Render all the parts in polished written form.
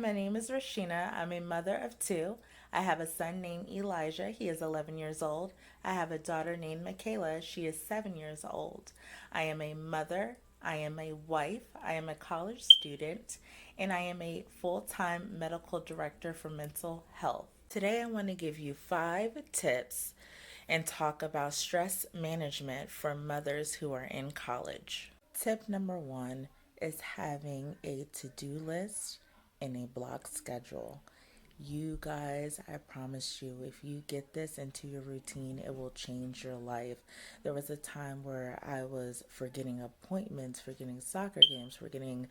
my name is Rashina. I'm a mother of two. I have a son named Elijah. He is 11 years old. I have a daughter named Michaela. She is 7 years old. I am a mother. I am a wife. I am a college student. And I am a full time medical director for mental health. Today, I want to give you 5 tips and talk about stress management for mothers who are in college. Tip number 1 is having a to do list and a block schedule. You guys, I promise you, if you get this into your routine, it will change your life. There was a time where I was forgetting appointments, forgetting soccer games, forgetting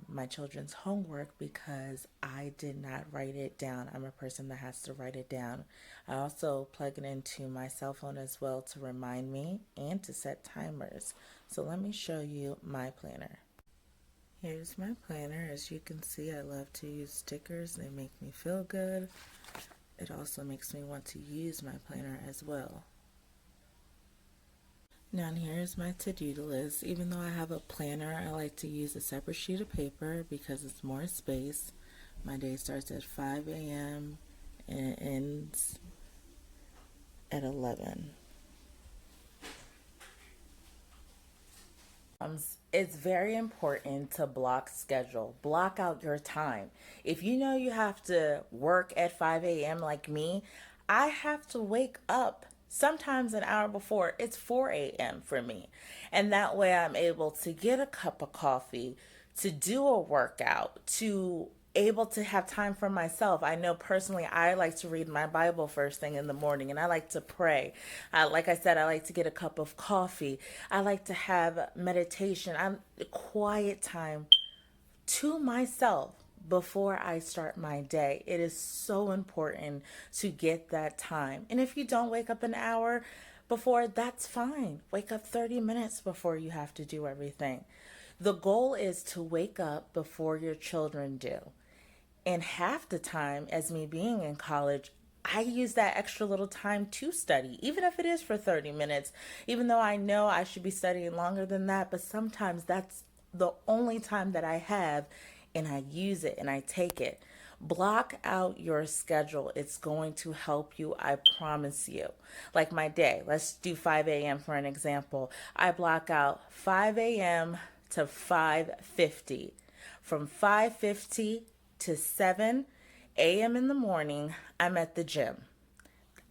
my children's homework because I did not write it down. I'm a person that has to write it down. I also plug it into my cell phone as well to remind me and to set timers. So let me show you my planner. Here's my planner. As you can see, I love to use stickers. They make me feel good. It also makes me want to use my planner as well. Now here's my to-do list. Even though I have a planner, I like to use a separate sheet of paper because it's more space. My day starts at 5 a.m. and it ends at 11. It's very important to block schedule. Block out your time. If you know you have to work at 5 a.m. like me, I have to wake up sometimes an hour before. It's 4 a.m. for me. And that way I'm able to get a cup of coffee, to do a workout, to able to have time for myself. I know personally I like to read my Bible first thing in the morning and I like to pray. Like I said, I like to get a cup of coffee. I like to have meditation. I'm quiet time to myself before I start my day. It is so important to get that time. And if you don't wake up an hour before, that's fine. Wake up 30 minutes before you have to do everything. The goal is to wake up before your children do. And half the time, as me being in college, I use that extra little time to study, even if it is for 30 minutes, even though I know I should be studying longer than that. But sometimes that's the only time that I have, and I use it and I take it. Block out your schedule. It's going to help you. I promise you. Like my day, let's do 5 a.m. for an example. I block out 5 a.m. to 5:50. From 5:50 to 7 a.m. in the morning, I'm at the gym.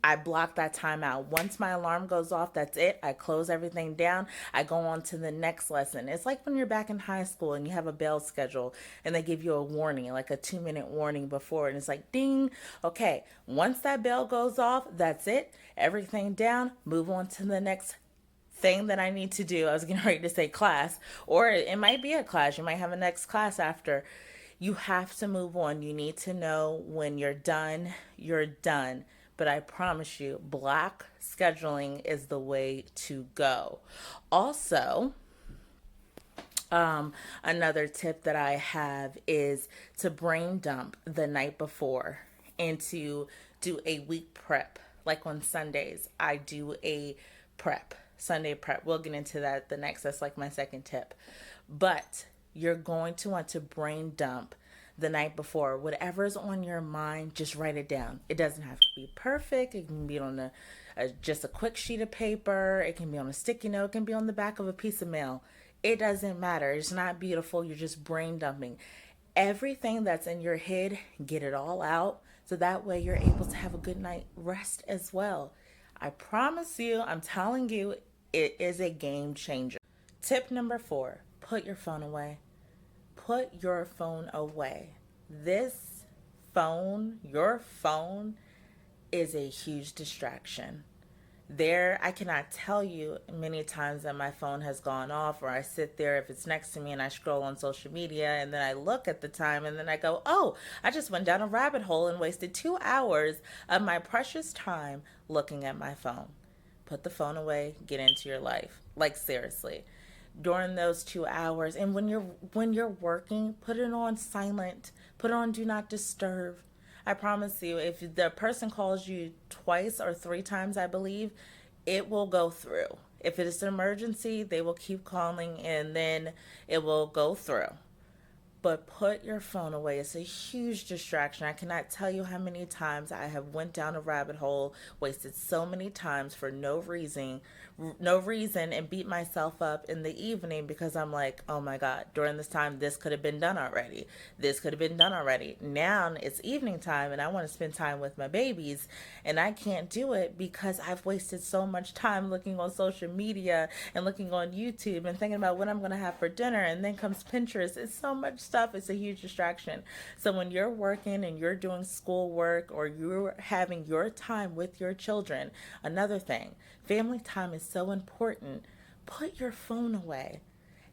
I block that time out. Once my alarm goes off, that's it. I close everything down. I go on to the next lesson. It's like when you're back in high school and you have a bell schedule and they give you a warning, like a 2-minute warning before. And it's like, ding. Okay, once that bell goes off, that's it. Everything down. Move on to the next thing that I need to do. I was getting ready to say class, or it might be a class. You might have a next class after. You have to move on. You need to know when you're done, you're done. But I promise you, block scheduling is the way to go. Also, another tip that I have is to brain dump the night before and to do a week prep. Like on Sundays, I do a prep, Sunday prep. We'll get into that the next. That's like my second tip. But you're going to want to brain dump the night before. Whatever's on your mind, just write it down. It doesn't have to be perfect. It can be on just a quick sheet of paper. It can be on a sticky note. It can be on the back of a piece of mail. It doesn't matter. It's not beautiful. You're just brain dumping. Everything that's in your head, get it all out. So that way you're able to have a good night rest as well. I promise you, I'm telling you, it is a game changer. Tip number 4, put your phone away. Put your phone away. This phone, your phone, is a huge distraction. I cannot tell you many times that my phone has gone off, or I sit there if it's next to me and I scroll on social media and then I look at the time and then I go, oh, I just went down a rabbit hole and wasted 2 hours of my precious time looking at my phone. Put the phone away, get into your life. Like seriously. During those 2 hours, and when you're working, put it on silent, put it on do not disturb. I promise you, if the person calls you twice or 3 times, I believe, it will go through. If it is an emergency, they will keep calling and then it will go through. but put your phone away. It's a huge distraction. I cannot tell you how many times I have went down a rabbit hole, wasted so many times for no reason, and beat myself up in the evening because I'm like, oh my God, during this time, this could have been done already. This could have been done already. Now it's evening time and I want to spend time with my babies, and I can't do it because I've wasted so much time looking on social media and looking on YouTube and thinking about what I'm going to have for dinner. And then comes Pinterest. It's so much stuff. It's a huge distraction. So when you're working and you're doing schoolwork or you're having your time with your children, another thing, family time is so important. Put your phone away.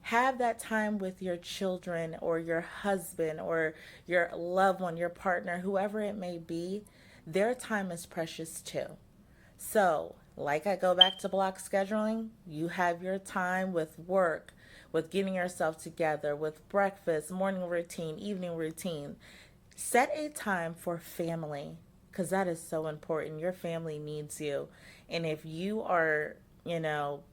Have that time with your children or your husband or your loved one, your partner, whoever it may be. Their time is precious too. So, like I go back to block scheduling, you have your time with work, with getting yourself together, with breakfast, morning routine, evening routine. Set a time for family because that is so important. Your family needs you. And if you are,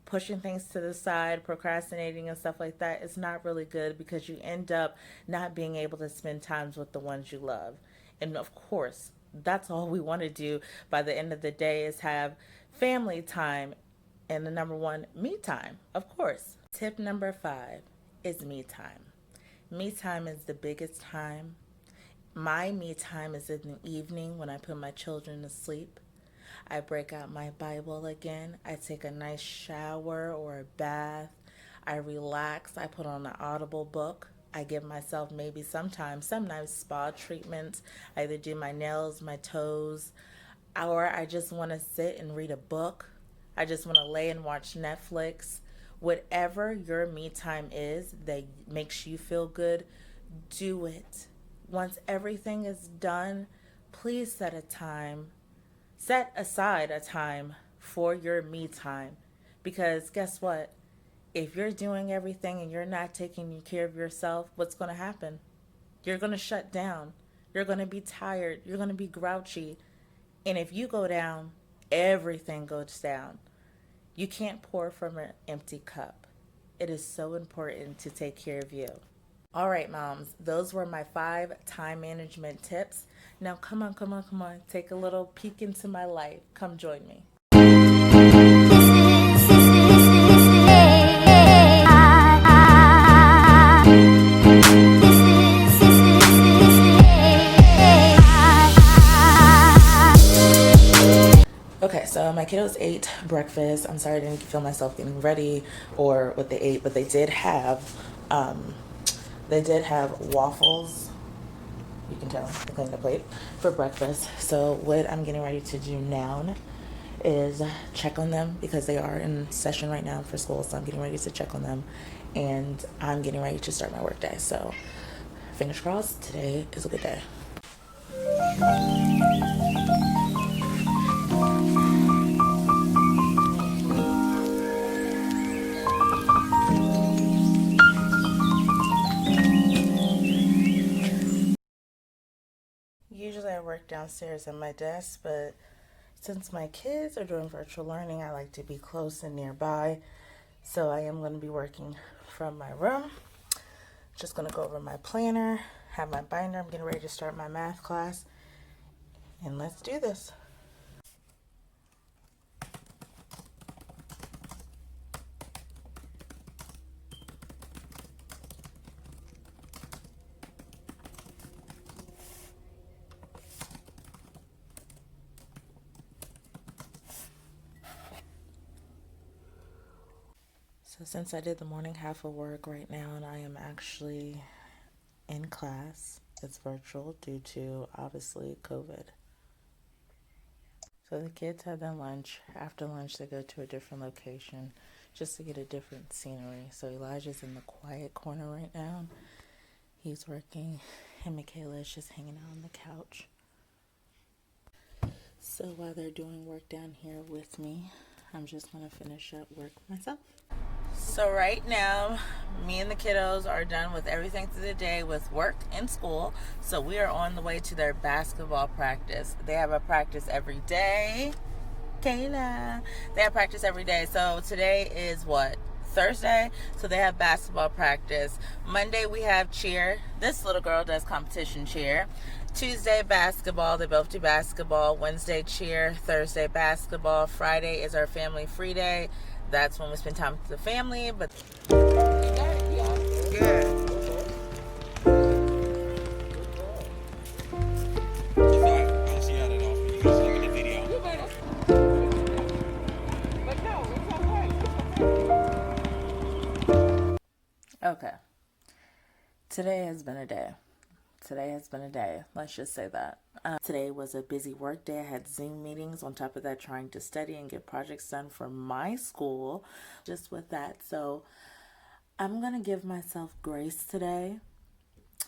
pushing things to the side, procrastinating and stuff like that, it's not really good because you end up not being able to spend times with the ones you love. And of course, that's all we want to do by the end of the day is have family time and the number one, me time, of course. Tip number 5 is me time. Me time is the biggest time. My me time is in the evening when I put my children to sleep. I break out my Bible again. I take a nice shower or a bath. I relax. I put on an audible book. I give myself maybe some nice spa treatments. I either do my nails, my toes, or I just want to sit and read a book. I just want to lay and watch Netflix. Whatever your me time is that makes you feel good, do it. Once everything is done, please set aside a time for your me time. Because guess what? If you're doing everything and you're not taking care of yourself, what's going to happen? You're going to shut down. You're going to be tired. You're going to be grouchy. And if you go down, everything goes down. You can't pour from an empty cup. It is so important to take care of you. All right, moms, those were my 5 time management tips. Now, come on. Take a little peek into my life. Come join me. Okay, so my kiddos ate breakfast. I'm sorry I didn't feel myself getting ready or what they ate, but they did have waffles. You can tell I cleaned the plate for breakfast. So what I'm getting ready to do now is check on them because they are in session right now for school. So I'm getting ready to check on them, and I'm getting ready to start my work day. So fingers crossed, today is a good day. Usually I work downstairs at my desk, but since my kids are doing virtual learning, I like to be close and nearby. So I am going to be working from my room. Just going to go over my planner, have my binder. I'm getting ready to start my math class. And let's do this. So since I did the morning half of work right now, and I am actually in class, it's virtual due to obviously COVID. So the kids had their lunch. After lunch, they go to a different location just to get a different scenery. So Elijah's in the quiet corner right now. He's working, and Michaela is just hanging out on the couch. So while they're doing work down here with me, I'm just going to finish up work myself. So right now, me and the kiddos are done with everything through the day with work and school. So we are on the way to their basketball practice. They have a practice every day. Kayla. They have practice every day. So today is what? Thursday, so they have basketball practice. Monday we have cheer. This little girl does competition cheer. Tuesday basketball, they both do basketball. Wednesday cheer, Thursday basketball. Friday is our family free day. That's when we spend time with the family. But good. Okay. Today has been a day. Today has been a day. Let's just say that. Today was a busy work day. I had Zoom meetings. On top of that, trying to study and get projects done for my school. Just with that. So I'm going to give myself grace today.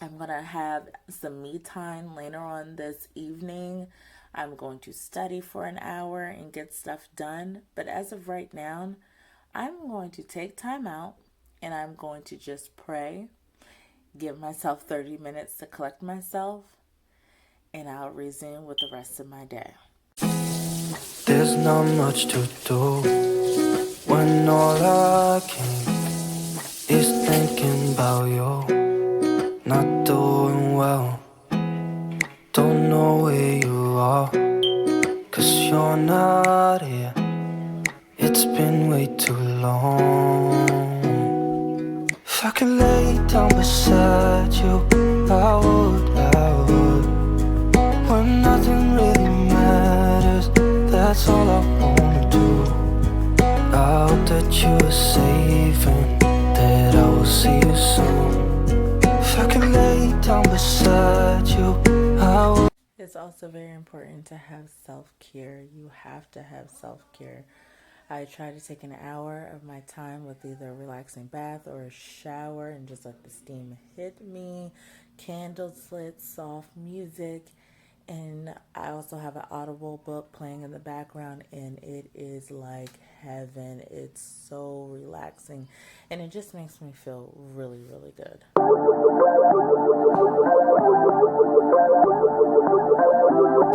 I'm going to have some me time later on this evening. I'm going to study for an hour and get stuff done. But as of right now, I'm going to take time out and I'm going to just pray, give myself 30 minutes to collect myself, and I'll resume with the rest of my day. There's not much to do when all I can is thinking about you. Not doing well, don't know where you are, 'cause you're not here. It's been way too long. If I could lay down beside you, I would, when nothing really matters, that's all I wanna do. I hope that you are safe and that I will see you soon. If I could lay down beside you, I would. It's also very important to have self-care. You have to have self-care. I try to take an hour of my time with either a relaxing bath or a shower and just let the steam hit me. Candles lit, soft music. And I also have an Audible book playing in the background, and it is like heaven. It's so relaxing, and it just makes me feel really, really good.